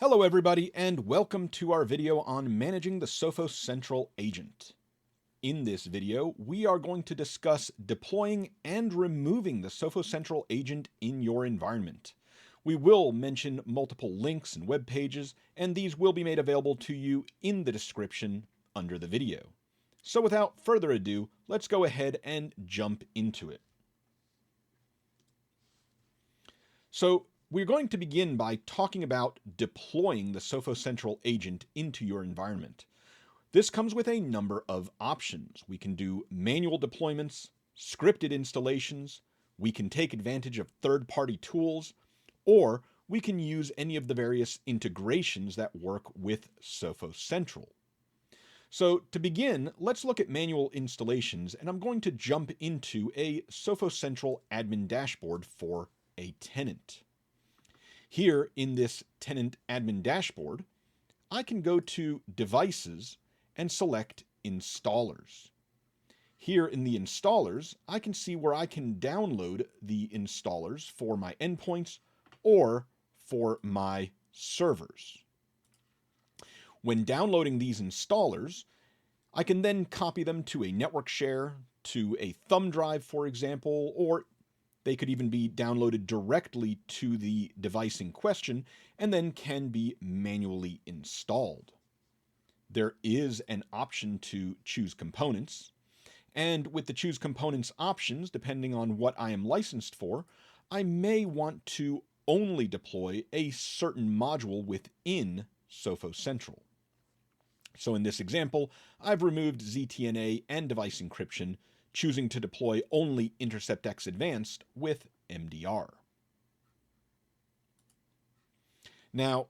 Hello everybody and welcome to our video on managing the Sophos Central agent. In this video, we are going to discuss deploying and removing the Sophos Central agent in your environment. We will mention multiple links and web pages, and these will be made available to you in the description under the video. So without further ado, let's go ahead and jump into it. So we're going to begin by talking about deploying the Sophos Central agent into your environment. This comes with a number of options. We can do manual deployments, scripted installations, we can take advantage of third-party tools, or we can use any of the various integrations that work with Sophos Central. So to begin, let's look at manual installations, and I'm going to jump into a Sophos Central admin dashboard for a tenant. Here in this tenant admin dashboard, I can go to Devices and select Installers. Here in the Installers, I can see where I can download the installers for my endpoints or for my servers. When downloading these installers, I can then copy them to a network share, to a thumb drive, for example, or they could even be downloaded directly to the device in question and then can be manually installed. There is an option to choose components, and with the choose components options, depending on what I am licensed for, I may want to only deploy a certain module within Sophos Central. So in this example, I've removed ZTNA and device encryption, choosing to deploy only Intercept X Advanced with MDR. Now,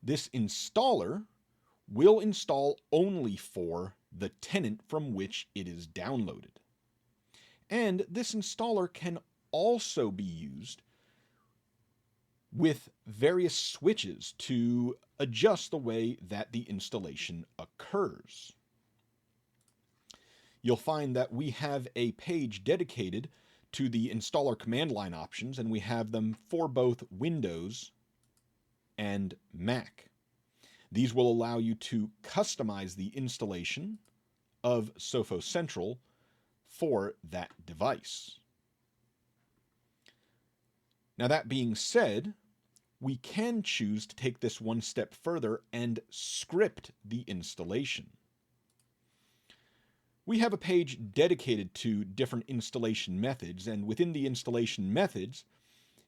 this installer will install only for the tenant from which it is downloaded. And this installer can also be used with various switches to adjust the way that the installation occurs. You'll find that we have a page dedicated to the installer command line options, and we have them for both Windows and Mac. These will allow you to customize the installation of Sophos Central for that device. Now, that being said, we can choose to take this one step further and script the installation. We have a page dedicated to different installation methods, and within the installation methods,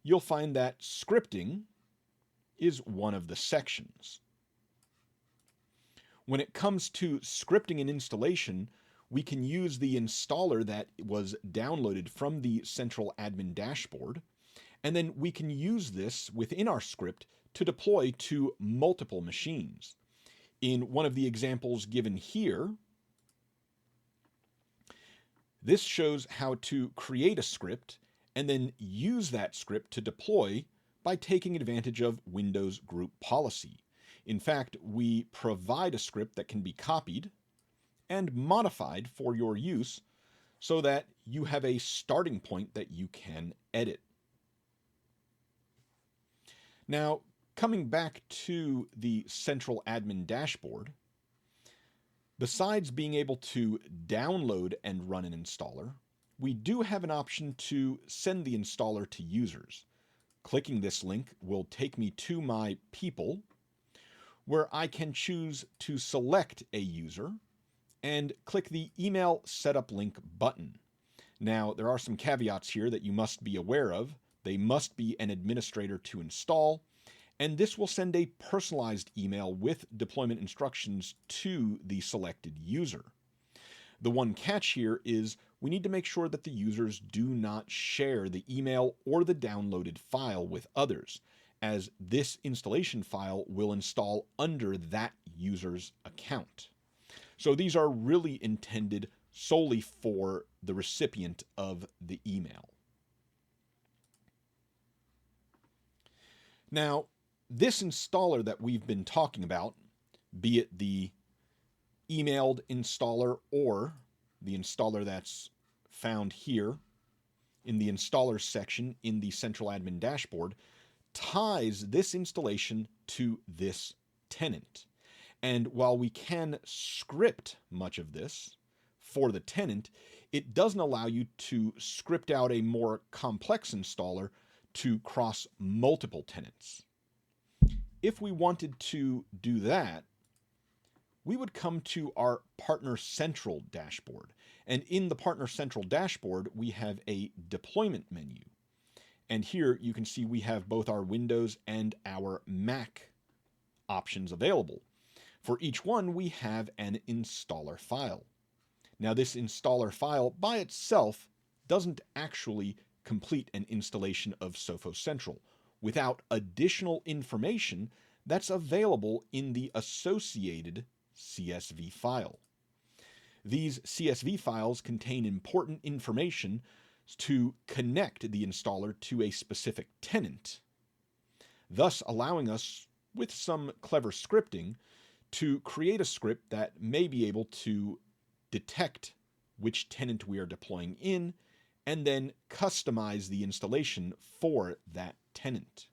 you'll find that scripting is one of the sections. When it comes to scripting an installation, we can use the installer that was downloaded from the central admin dashboard, and then we can use this within our script to deploy to multiple machines. In one of the examples given here, this shows how to create a script and then use that script to deploy by taking advantage of Windows group policy. In fact, we provide a script that can be copied and modified for your use so that you have a starting point that you can edit. Now, coming back to the central admin dashboard, besides being able to download and run an installer, we do have an option to send the installer to users. Clicking this link will take me to my people, where I can choose to select a user and click the email setup link button. Now, there are some caveats here that you must be aware of. They must be an administrator to install, and this will send a personalized email with deployment instructions to the selected user. The one catch here is we need to make sure that the users do not share the email or the downloaded file with others, as this installation file will install under that user's account. So these are really intended solely for the recipient of the email. Now, this installer that we've been talking about, be it the emailed installer or the installer that's found here in the installers section in the central admin dashboard, ties this installation to this tenant. And while we can script much of this for the tenant, it doesn't allow you to script out a more complex installer to cross multiple tenants. If we wanted to do that, we would come to our Partner Central dashboard. And in the Partner Central dashboard, we have a deployment menu. And here you can see we have both our Windows and our Mac options available. For each one, we have an installer file. Now, this installer file by itself doesn't actually complete an installation of Sophos Central without additional information that's available in the associated CSV file. These CSV files contain important information to connect the installer to a specific tenant, thus allowing us, with some clever scripting, to create a script that may be able to detect which tenant we are deploying in and then customize the installation for that tenant.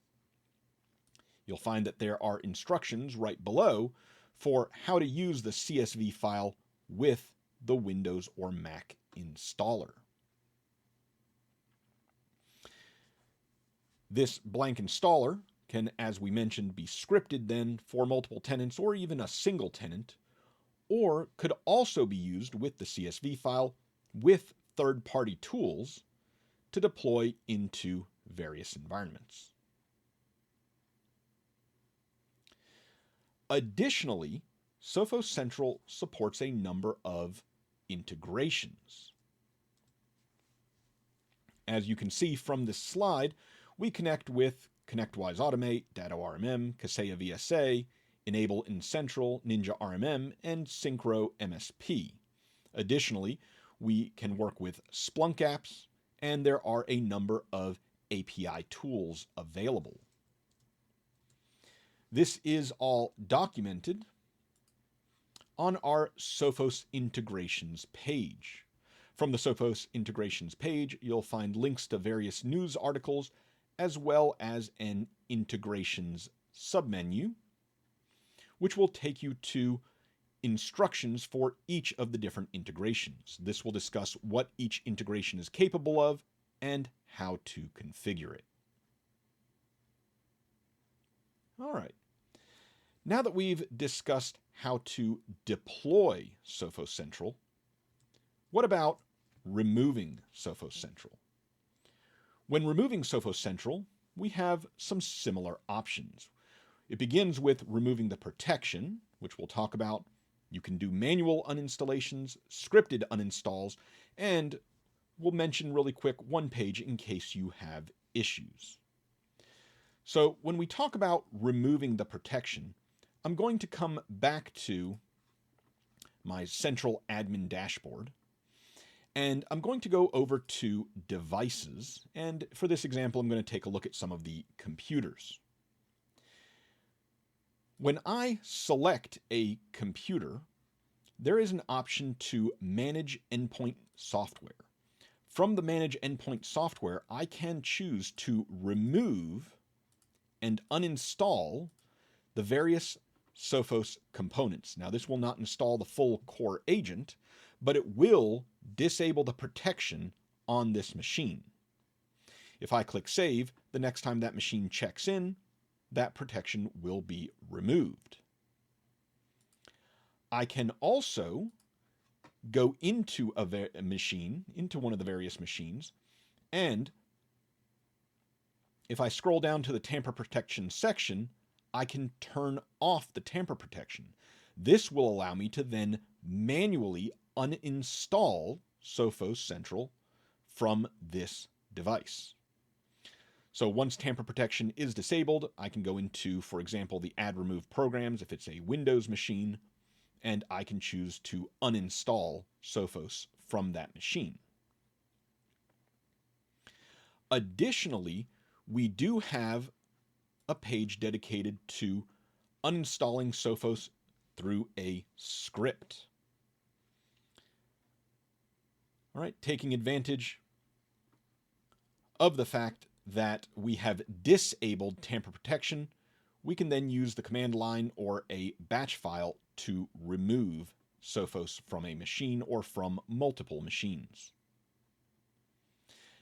You'll find that there are instructions right below for how to use the CSV file with the Windows or Mac installer. This blank installer can, as we mentioned, be scripted then for multiple tenants or even a single tenant, or could also be used with the CSV file with third-party tools to deploy into various environments. Additionally, Sophos Central supports a number of integrations. As you can see from this slide, we connect with ConnectWise Automate, DatoRMM, Kaseya VSA, Enable in Central, Ninja RMM, and Synchro MSP. Additionally, we can work with Splunk apps, and there are a number of API tools available. This is all documented on our Sophos Integrations page. From the Sophos Integrations page, you'll find links to various news articles as well as an integrations submenu, which will take you to instructions for each of the different integrations. This will discuss what each integration is capable of and how to configure it. All right. Now that we've discussed how to deploy Sophos Central, what about removing Sophos Central? When removing Sophos Central, we have some similar options. It begins with removing the protection, which we'll talk about. You can do manual uninstallations, scripted uninstalls, and we'll mention really quick one page in case you have issues. So when we talk about removing the protection, I'm going to come back to my central admin dashboard, and I'm going to go over to devices. And for this example, I'm going to take a look at some of the computers. When I select a computer, there is an option to manage endpoint software. From the manage endpoint software, I can choose to remove and uninstall the various Sophos components. Now, this will not install the full core agent, but it will disable the protection on this machine. If I click save, the next time that machine checks in, that protection will be removed. I can also go into a machine, into one of the various machines, and if I scroll down to the tamper protection section, I can turn off the tamper protection. This will allow me to then manually uninstall Sophos Central from this device. So once tamper protection is disabled, I can go into, for example, the add remove programs if it's a Windows machine, and I can choose to uninstall Sophos from that machine. Additionally, we do have a page dedicated to uninstalling Sophos through a script. All right, taking advantage of the fact that we have disabled tamper protection, we can then use the command line or a batch file to remove Sophos from a machine or from multiple machines.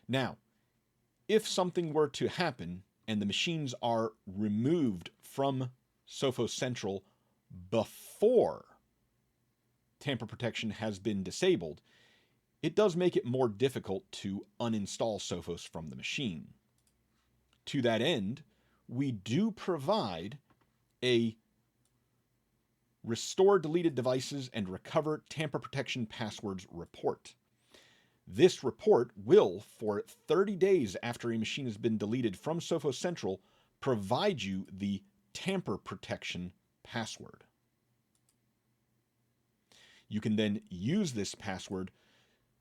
Now, if something were to happen and the machines are removed from Sophos Central before tamper protection has been disabled, it does make it more difficult to uninstall Sophos from the machine. To that end, we do provide a restore deleted devices and recover tamper protection passwords report. This report will, for 30 days after a machine has been deleted from Sophos Central, provide you the tamper protection password. You can then use this password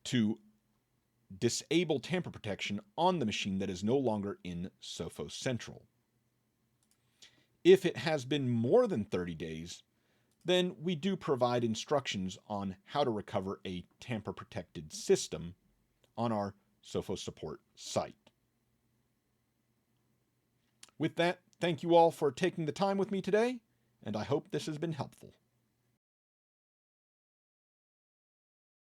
to disable tamper protection on the machine that is no longer in Sophos Central. If it has been more than 30 days, then we do provide instructions on how to recover a tamper-protected system on our Sophos support site. With that, thank you all for taking the time with me today, and I hope this has been helpful.